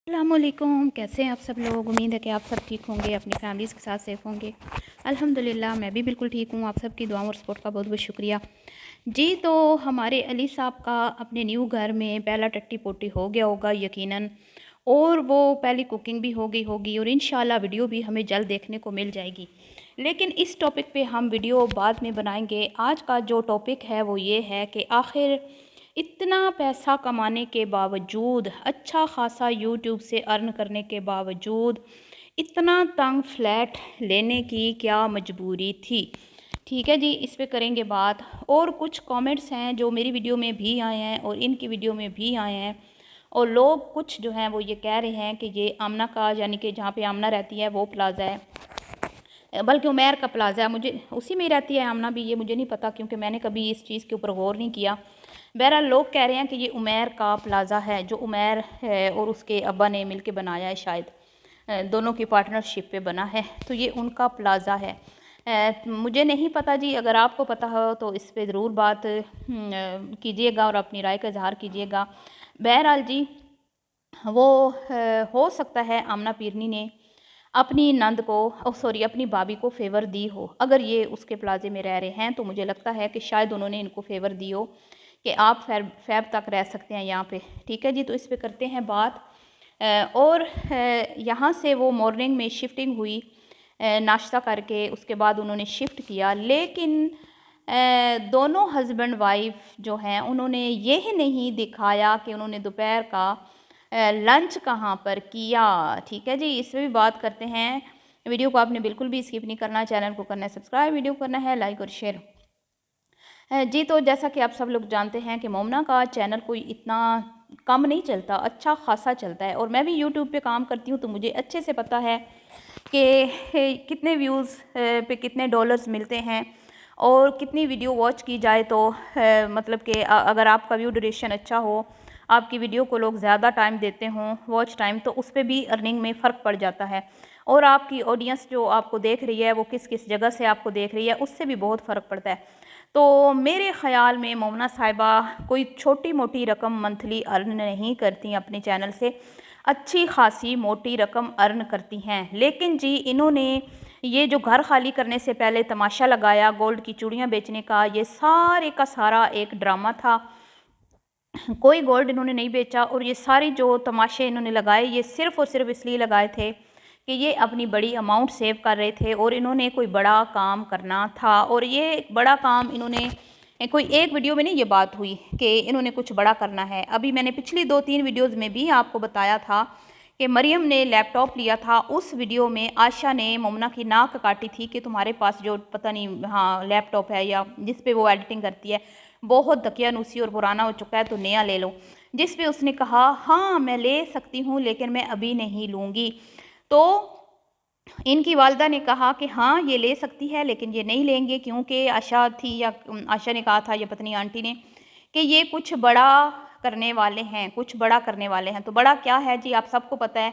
अस्सलामुअलैकुम, कैसे हैं आप सब लोग। उम्मीद है कि आप सब ठीक होंगे, अपनी फैमिलीज़ के साथ सेफ़ होंगे। अल्हम्दुलिल्लाह मैं भी बिल्कुल ठीक हूँ। आप सबकी दुआओं और सपोर्ट का बहुत बहुत शुक्रिया जी। तो हमारे अली साहब का अपने न्यू घर में पहला टट्टी पोटी हो गया होगा यकीनन, और वो पहली कुकिंग भी हो गई होगी और इंशाल्लाह वीडियो भी हमें जल्द देखने को मिल जाएगी। लेकिन इस टॉपिक पे हम वीडियो बाद में बनाएंगे। आज का जो टॉपिक है वो ये है कि आखिर इतना पैसा कमाने के बावजूद, अच्छा खासा यूट्यूब से अर्न करने के बावजूद, इतना तंग फ्लैट लेने की क्या मजबूरी थी। ठीक है जी, इस पे करेंगे बात। और कुछ कमेंट्स हैं जो मेरी वीडियो में भी आए हैं और इनकी वीडियो में भी आए हैं, और लोग कुछ जो हैं वो ये कह रहे हैं कि ये आमना का, यानी कि जहाँ पे आमना रहती है वो प्लाज़ा है, बल्कि उमैर का प्लाज़ा है। मुझे उसी में रहती है आमना भी, ये मुझे नहीं पता क्योंकि मैंने कभी इस चीज़ के ऊपर गौर नहीं किया। बहरहाल लोग कह रहे हैं कि ये उमैर का प्लाज़ा है, जो उमैर है और उसके अब्बा ने मिलके बनाया है, शायद दोनों की पार्टनरशिप पे बना है, तो ये उनका प्लाज़ा है। मुझे नहीं पता जी, अगर आपको पता हो तो इस पे ज़रूर बात कीजिएगा और अपनी राय का इजहार कीजिएगा। बहरहाल जी, वो हो सकता है आमना पीरनी ने अपनी नंद को, सॉरी अपनी भाभी को फेवर दी हो। अगर ये उसके प्लाजे में रह रहे हैं तो मुझे लगता है कि शायद उन्होंने इनको फेवर दी हो कि आप फैब तक रह सकते हैं यहाँ पे। ठीक है जी, तो इस पे करते हैं बात। और यहाँ से वो मॉर्निंग में शिफ्टिंग हुई, नाश्ता करके उसके बाद उन्होंने शिफ्ट किया। लेकिन दोनों हस्बैंड वाइफ जो हैं उन्होंने यह नहीं दिखाया कि उन्होंने दोपहर का लंच कहाँ पर किया। ठीक है जी, इस पर भी बात करते हैं। वीडियो को आपने बिल्कुल भी स्किप नहीं करना, चैनल को करना है सब्सक्राइब, वीडियो को करना है लाइक और शेयर। जी, तो जैसा कि आप सब लोग जानते हैं कि मोमना का चैनल कोई इतना कम नहीं चलता, अच्छा खासा चलता है। और मैं भी यूट्यूब पे काम करती हूँ तो मुझे अच्छे से पता है कि कितने व्यूज़ पे कितने डॉलर्स मिलते हैं और कितनी वीडियो वॉच की जाए तो मतलब कि अगर आपका व्यू ड्यूरेशन अच्छा हो, आपकी वीडियो को लोग ज़्यादा टाइम देते हों वॉच टाइम, तो उस पर भी अर्निंग में फ़र्क पड़ जाता है। और आपकी ऑडियंस जो आपको देख रही है वो किस किस जगह से आपको देख रही है, उससे भी बहुत फ़र्क पड़ता है। तो मेरे ख़्याल में मोमना साहिबा कोई छोटी मोटी रकम मंथली अर्न नहीं करती अपने चैनल से, अच्छी खासी मोटी रकम अर्न करती हैं। लेकिन जी, इन्होंने ये जो घर खाली करने से पहले तमाशा लगाया गोल्ड की चूड़ियाँ बेचने का, ये सारे का सारा एक ड्रामा था। कोई गोल्ड इन्होंने नहीं बेचा, और ये सारे जो तमाशे इन्होंने लगाए ये सिर्फ़ और सिर्फ इसलिए लगाए थे कि ये अपनी बड़ी अमाउंट सेव कर रहे थे और इन्होंने कोई बड़ा काम करना था। और ये बड़ा काम इन्होंने कोई एक वीडियो में नहीं ये बात हुई कि इन्होंने कुछ बड़ा करना है। अभी मैंने पिछली 2-3 वीडियोज़ में भी आपको बताया था कि मरियम ने लैपटॉप लिया था। उस वीडियो में आशा ने मोमना की नाक काटी थी कि तुम्हारे पास जो पता नहीं हाँ लैपटॉप है या जिस पे वो एडिटिंग करती है बहुत दकियानूसी और पुराना हो चुका है, तो नया ले लो। जिस पे उसने कहा हाँ मैं ले सकती हूँ लेकिन मैं अभी नहीं लूँगी। तो इनकी वालदा ने कहा कि हाँ ये ले सकती है लेकिन ये नहीं लेंगे, क्योंकि आशा थी या आशा ने कहा था या पत्नी आंटी ने कि ये कुछ बड़ा करने वाले हैं, कुछ बड़ा करने वाले हैं। तो बड़ा क्या है जी, आप सबको पता है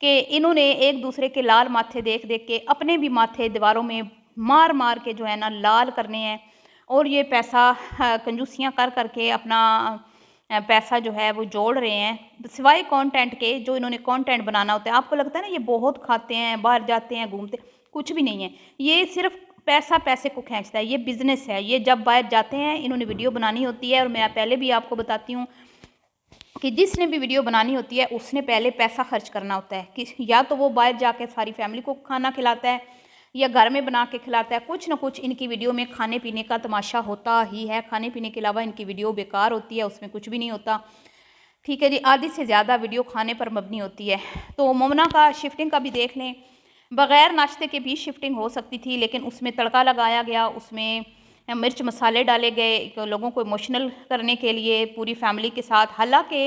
कि इन्होंने एक दूसरे के लाल माथे देख देख के अपने भी माथे दीवारों में मार मार के जो है ना लाल करने हैं। और ये पैसा कंजूसियाँ कर करके अपना पैसा जो है वो जोड़ रहे हैं, सिवाय कंटेंट के। जो इन्होंने कंटेंट बनाना होता है, आपको लगता है ना ये बहुत खाते हैं, बाहर जाते हैं, घूमते, कुछ भी नहीं है। ये सिर्फ पैसा पैसे को खींचता है, ये बिजनेस है। ये जब बाहर जाते हैं इन्होंने वीडियो बनानी होती है, और मैं पहले भी आपको बताती हूँ कि जिसने भी वीडियो बनानी होती है उसने पहले पैसा खर्च करना होता है कि या तो वो बाहर जाके सारी फैमिली को खाना खिलाता है या घर में बना के खिलाता है। कुछ ना कुछ इनकी वीडियो में खाने पीने का तमाशा होता ही है। खाने पीने के अलावा इनकी वीडियो बेकार होती है, उसमें कुछ भी नहीं होता। ठीक है जी, आधी से ज़्यादा वीडियो खाने पर मबनी होती है। तो मोमना का शिफ्टिंग का भी देख लें, बग़ैर नाश्ते के भी शिफ्टिंग हो सकती थी, लेकिन उसमें तड़का लगाया गया, उसमें मिर्च मसाले डाले गए लोगों को इमोशनल करने के लिए पूरी फैमिली के साथ। हालांकि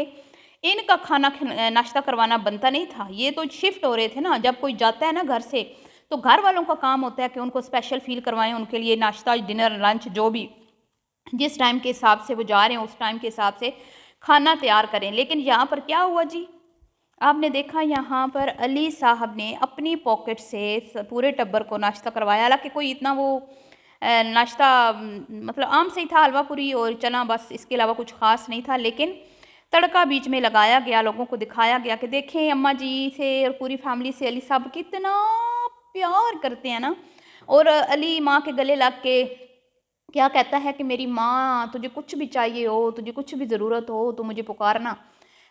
इनका खाना नाश्ता करवाना बनता नहीं था, ये तो शिफ्ट हो रहे थे ना। जब कोई जाता है ना घर से तो घर वालों का काम होता है कि उनको स्पेशल फील करवाएं, उनके लिए नाश्ता डिनर लंच जो भी जिस टाइम के हिसाब से वो जा रहे हैं उस टाइम के हिसाब से खाना तैयार करें। लेकिन यहाँ पर क्या हुआ जी, आपने देखा यहाँ पर अली साहब ने अपनी पॉकेट से पूरे टब्बर को नाश्ता करवाया। हालांकि कोई इतना वो नाश्ता मतलब आम से ही था, हलवा पूरी और चना, बस इसके अलावा कुछ ख़ास नहीं था। लेकिन तड़का बीच में लगाया गया, लोगों को दिखाया गया कि देखें अम्मा जी से और पूरी फैमिली से अली साहब कितना प्यार करते हैं ना। और अली माँ के गले लग के क्या कहता है कि मेरी माँ, तुझे कुछ भी चाहिए हो, तुझे कुछ भी ज़रूरत हो तो मुझे पुकारना।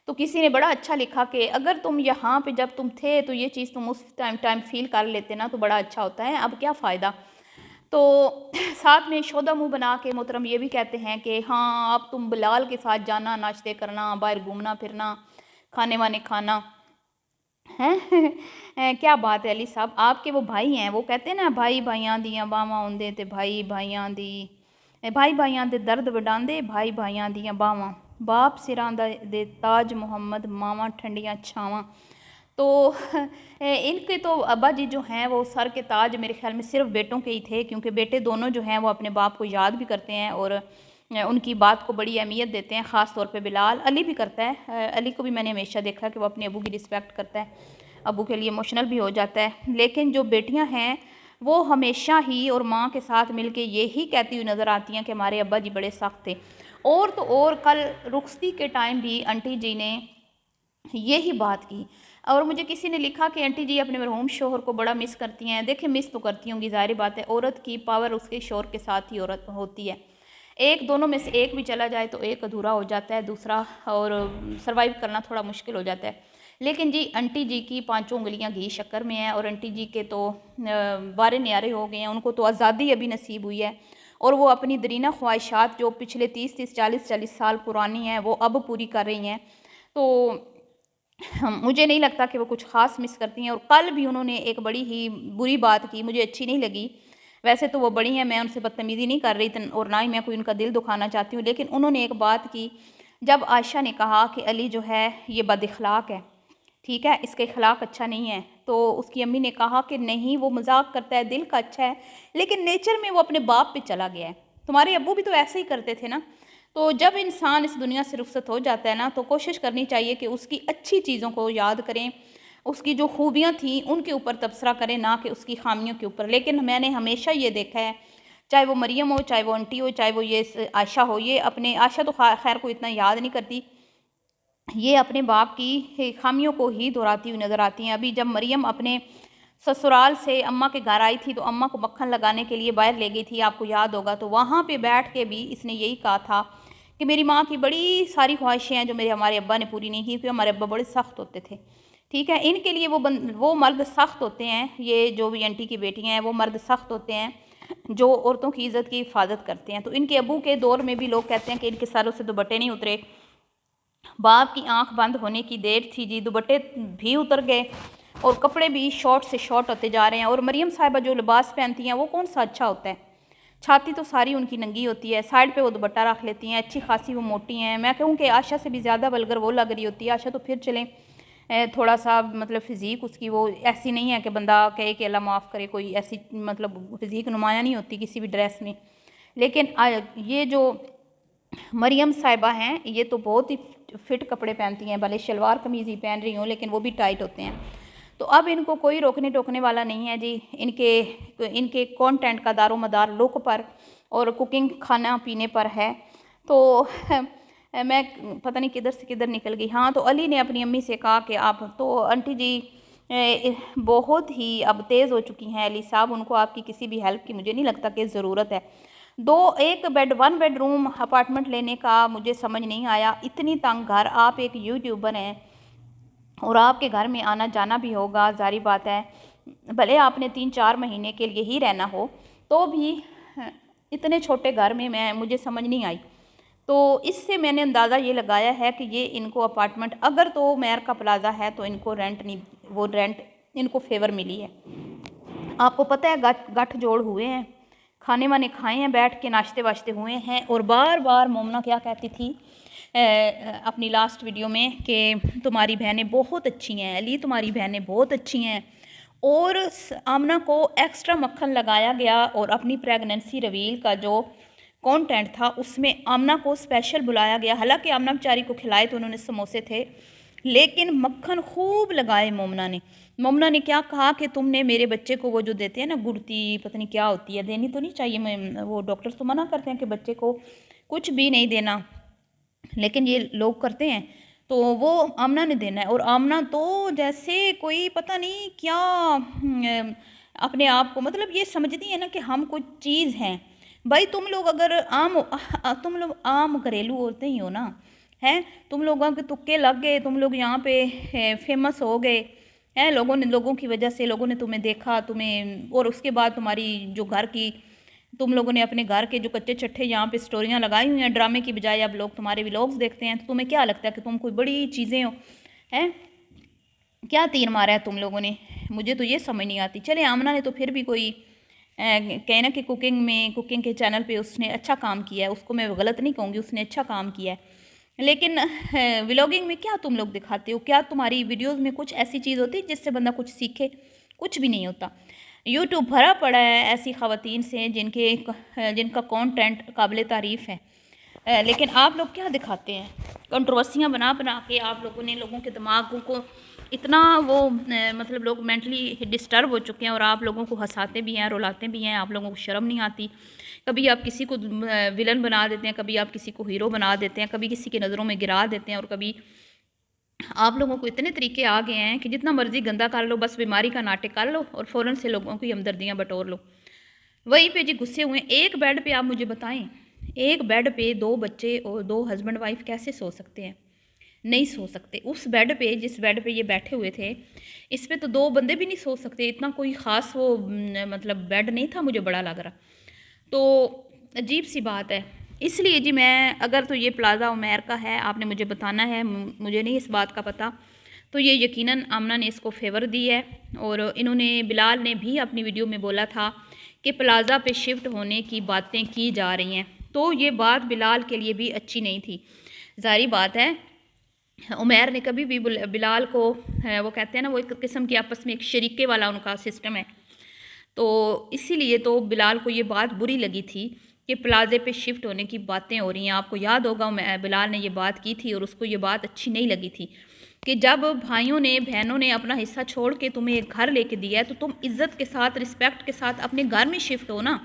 तो किसी ने बड़ा अच्छा लिखा कि अगर तुम यहाँ पे जब तुम थे तो ये चीज़ तुम उस टाइम फ़ील कर लेते ना तो बड़ा अच्छा होता है, अब क्या फ़ायदा। तो साथ में शोदा मुँह बना के मोहतरम ये भी कहते हैं कि हाँ, अब तुम बिलाल के साथ जाना, नाश्ते करना, बाहर घूमना फिरना, खाने वाने खाना, हैं। क्या बात है अली साहब, आपके वो भाई हैं, वो कहते हैं ना भाई भाइयां दियां बावां होंदे ते भाई भाइयां दी भाई भाइयां दे दर्द वडांदे भाई भाइयां दियां बावां, बाप सिरां दे ताज मोहम्मद मावां ठंडियां छावां। तो इनके तो अब्बा जी जो हैं वो सर के ताज मेरे ख्याल में सिर्फ बेटों के ही थे, क्योंकि बेटे दोनों जो हैं वो अपने बाप को याद भी करते हैं और उनकी बात को बड़ी अहमियत देते हैं। ख़ास तौर पे बिलाल, अली भी करता है, अली को भी मैंने हमेशा देखा कि वो अपने अबू की रिस्पेक्ट करता है, अबू के लिए इमोशनल भी हो जाता है। लेकिन जो बेटियां हैं वो हमेशा ही और माँ के साथ मिलके यही कहती हुई नज़र आती हैं कि हमारे अब्बा जी बड़े सख्त थे। और तो और कल रुखसती के टाइम भी आंटी जी ने यही बात की और मुझे किसी ने लिखा कि आंटी जी अपने मरहूम शोहर को बड़ा मिस करती हैं। देखिए मिस तो करती होंगी, ज़ाहिर बात है, औरत की पावर उसके शोहर के साथ ही औरत होती है। एक दोनों में से एक भी चला जाए तो एक अधूरा हो जाता है दूसरा, और सर्वाइव करना थोड़ा मुश्किल हो जाता है। लेकिन जी आंटी जी की पांचों उंगलियां घी शक्कर में हैं और आंटी जी के तो वारे न्यारे हो गए हैं, उनको तो आज़ादी अभी नसीब हुई है और वो अपनी दरीना ख्वाहिशात जो पिछले 30-30 40-40 साल पुरानी हैं वो अब पूरी कर रही हैं। तो मुझे नहीं लगता कि वो कुछ ख़ास मिस करती हैं। और कल भी उन्होंने एक बड़ी ही बुरी बात की, मुझे अच्छी नहीं लगी। वैसे तो वो बड़ी हैं, मैं उनसे बदतमीज़ी नहीं कर रही और ना ही मैं कोई उनका दिल दुखाना चाहती हूँ, लेकिन उन्होंने एक बात की, जब आयशा ने कहा कि अली जो है ये बदअखलाक है, ठीक है, इसका इखलाक अच्छा नहीं है, तो उसकी अम्मी ने कहा कि नहीं वो मजाक करता है, दिल का अच्छा है, लेकिन नेचर में वो अपने बाप पे चला गया है। तुम्हारे अब्बू भी तो ऐसे ही करते थे ना। तो जब इंसान इस दुनिया से रुखसत हो जाता है ना तो कोशिश करनी चाहिए कि उसकी अच्छी चीज़ों को याद करें, उसकी जो खूबियाँ थी उनके ऊपर तबसरा करें, ना कि उसकी खामियों के ऊपर। लेकिन मैंने हमेशा ये देखा है, चाहे वो मरियम हो, चाहे वो आंटी हो, चाहे वो ये आयशा हो, ये अपने आयशा तो खैर को इतना याद नहीं करती, ये अपने बाप की खामियों को ही दोहराती हुई नज़र आती हैं। अभी जब मरियम अपने ससुराल से अम्मा के घर आई थी तो अम्मा को मक्खन लगाने के लिए बाहर ले गई थी, आपको याद होगा, तो वहाँ पे बैठ के भी इसने यही कहा था कि मेरी माँ की बड़ी सारी ख्वाहिशें हैं जो मेरे हमारे अब्बा ने पूरी नहीं की, क्योंकि हमारे अब्बा बड़े सख्त होते थे। ठीक है, इनके लिए वो मर्द सख्त होते हैं, ये जो भी आंटी की बेटियाँ हैं वो मर्द सख्त होते हैं जो औरतों की इज़्ज़त की हिफाजत करते हैं। तो इनके अबू के दौर में भी लोग कहते हैं कि इनके सरों से दुपट्टे नहीं उतरे, बाप की आंख बंद होने की देर थी जी, दुपट्टे भी उतर गए और कपड़े भी शॉर्ट से शॉर्ट होते जा रहे हैं। और मरियम साहिबा जो लिबास पहनती हैं वो कौन सा अच्छा होता है, छाती तो सारी उनकी नंगी होती है, साइड पे वो दुपट्टा रख लेती हैं, अच्छी खासी वो मोटी हैं। मैं कहूँ कि आशा से भी ज़्यादा वल्गर वो लग रही होती है। आशा तो फिर चलें थोड़ा सा मतलब फ़िज़ीक उसकी वो ऐसी नहीं है कि बंदा कहे कि अल्लाह माफ़ करे, कोई ऐसी मतलब फ़िज़ीक नुमाया नहीं होती किसी भी ड्रेस में। लेकिन ये जो मरियम साहिबा हैं ये तो बहुत ही फिट कपड़े पहनती हैं, भले शलवार कमीज़ ही पहन रही हूँ लेकिन वो भी टाइट होते हैं। तो अब इनको कोई रोकने टोकने वाला नहीं है जी, इनके इनके कंटेंट का दारोमदार लुक पर और कुकिंग खाना पीने पर है। तो मैं पता नहीं किधर से किधर निकल गई। हाँ, तो अली ने अपनी अम्मी से कहा कि आप तो आंटी जी बहुत ही अब तेज़ हो चुकी हैं अली साहब, उनको आपकी किसी भी हेल्प की मुझे नहीं लगता कि ज़रूरत है। एक वन बेडरूम अपार्टमेंट लेने का मुझे समझ नहीं आया, इतनी तंग घर, आप एक यूट्यूबर हैं और आपके घर में आना जाना भी होगा, ज़ाहिर बात है, भले आपने 3-4 महीने के लिए ही रहना हो तो भी इतने छोटे घर में मुझे समझ नहीं आई। तो इससे मैंने अंदाज़ा ये लगाया है कि ये इनको अपार्टमेंट अगर तो मेयर का प्लाजा है तो इनको रेंट नहीं, वो रेंट इनको फेवर मिली है। आपको पता है गठ जोड़ हुए हैं, खाने वाने खाए हैं, बैठ के नाश्ते वाश्ते हुए हैं। और बार बार मोमना क्या कहती थी अपनी लास्ट वीडियो में कि तुम्हारी बहनें बहुत अच्छी हैं अली, तुम्हारी बहनें बहुत अच्छी हैं। और आमना को एक्स्ट्रा मक्खन लगाया गया और अपनी प्रेगनेंसी रिवील का जो कंटेंट था उसमें आमना को स्पेशल बुलाया गया। हालांकि आमना बेचारी को खिलाए तो उन्होंने समोसे थे, लेकिन मक्खन खूब लगाए मोमना ने। मोमना ने क्या कहा कि तुमने मेरे बच्चे को वो जो देते हैं ना गुड़ती, पता नहीं क्या होती है, देनी तो नहीं चाहिए, वो डॉक्टर्स तो मना करते हैं कि बच्चे को कुछ भी नहीं देना, लेकिन ये लोग करते हैं तो वो आमना ने देना है, और आमना तो जैसे कोई पता नहीं क्या अपने आप को मतलब ये समझती है ना कि हम कुछ चीज़ हैं। भाई तुम लोग अगर तुम लोग आम घरेलू औरतें ही हो ना, हैं, तुम लोगों के तुक्के लग गए, तुम लोग यहाँ पे फेमस हो गए हैं, लोगों की वजह से लोगों ने तुम्हें देखा, तुम्हें, और उसके बाद तुम्हारी जो घर की, तुम लोगों ने अपने घर के जो कच्चे चट्टे यहाँ पे स्टोरियाँ लगाई हुई हैं ड्रामे की बजाय, अब लोग तुम्हारे व्लॉग्स देखते हैं तो तुम्हें क्या लगता है कि तुम कोई बड़ी चीज़ें हो, हैं, क्या तीर मारा है तुम लोगों ने, मुझे तो ये समझ नहीं आती। चले आमना ने तो फिर भी कोई कहे ना कि कुकिंग के चैनल पे उसने अच्छा काम किया है, उसको मैं गलत नहीं कहूँगी, उसने अच्छा काम किया है। लेकिन व्लॉगिंग में क्या तुम लोग दिखाते हो, क्या तुम्हारी वीडियोस में कुछ ऐसी चीज़ होती है जिससे बंदा कुछ सीखे? कुछ भी नहीं होता। यूट्यूब भरा पड़ा है ऐसी ख़वातीन से जिनका कंटेंट काबिल तारीफ़ है, लेकिन आप लोग क्या दिखाते हैं? कंट्रोवर्सियाँ बना बना के आप लोगों ने लोगों के दिमागों को इतना वो मतलब लोग मेंटली डिस्टर्ब हो चुके हैं, और आप लोगों को हंसाते भी हैं, रुलाते भी हैं, आप लोगों को शर्म नहीं आती। कभी आप किसी को विलन बना देते हैं, कभी आप किसी को हीरो बना देते हैं, कभी किसी की नज़रों में गिरा देते हैं, और कभी आप लोगों को इतने तरीके आ गए हैं कि जितना मर्जी गंदा कर लो, बस बीमारी का नाटक कर लो और फ़ौरन से लोगों की हमदर्दियाँ बटोर लो। वहीं पे जी घुसे हुए हैं। एक बेड पे आप मुझे बताएं, एक बेड पे 2 बच्चे और 2 हस्बैंड वाइफ कैसे सो सकते हैं? नहीं सो सकते। उस बेड पे, जिस बेड पे ये बैठे हुए थे, इस पे तो 2 बंदे भी नहीं सो सकते। इतना कोई ख़ास वो मतलब बेड नहीं था, मुझे बड़ा लग रहा। तो अजीब सी बात है। इसलिए जी मैं, अगर तो ये प्लाज़ा उमैर का है, आपने मुझे बताना है, मुझे नहीं इस बात का पता, तो ये यकीनन आमना ने इसको फेवर दी है। और इन्होंने, बिलाल ने भी अपनी वीडियो में बोला था कि प्लाज़ा पे शिफ्ट होने की बातें की जा रही हैं, तो ये बात बिलाल के लिए भी अच्छी नहीं थी। ज़ाहिर बात है, उमैर ने कभी भी बिलाल को, वो कहते हैं ना, वो एक किस्म की आपस में एक शरीके वाला उनका सिस्टम है, तो इसीलिए तो बिलाल को ये बात बुरी लगी थी कि प्लाज़े पे शिफ्ट होने की बातें हो रही हैं। आपको याद होगा बिलाल ने ये बात की थी और उसको ये बात अच्छी नहीं लगी थी कि जब भाइयों ने, बहनों ने अपना हिस्सा छोड़ के तुम्हें एक घर लेके दिया है, तो तुम इज़्ज़त के साथ, रिस्पेक्ट के साथ अपने घर में शिफ्ट हो ना,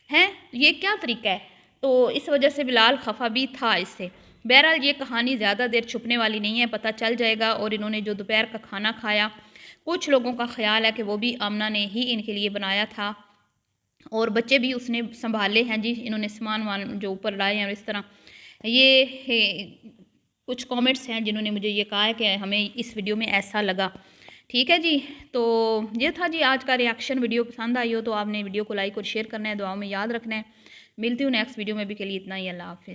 हैं, ये क्या तरीका है? तो इस वजह से बिलाल खफा भी था इससे। बहरहाल ये कहानी ज़्यादा देर छुपने वाली नहीं है, पता चल जाएगा। और इन्होंने जो दोपहर का खाना खाया, कुछ लोगों का ख्याल है कि वो भी आमना ने ही इनके लिए बनाया था, और बच्चे भी उसने संभाले हैं जी। इन्होंने सामान वान जो ऊपर लाए हैं, और इस तरह कुछ कमेंट्स हैं जिन्होंने मुझे ये कहा है कि हमें इस वीडियो में ऐसा लगा। ठीक है जी, तो ये था जी आज का रिएक्शन। वीडियो पसंद आई हो तो आपने वीडियो को लाइक और शेयर करना है, दुआओं में याद रखना है। मिलती हूँ नेक्स्ट वीडियो में, भी के लिए इतना ही। अल्लाह हाफ़िज़।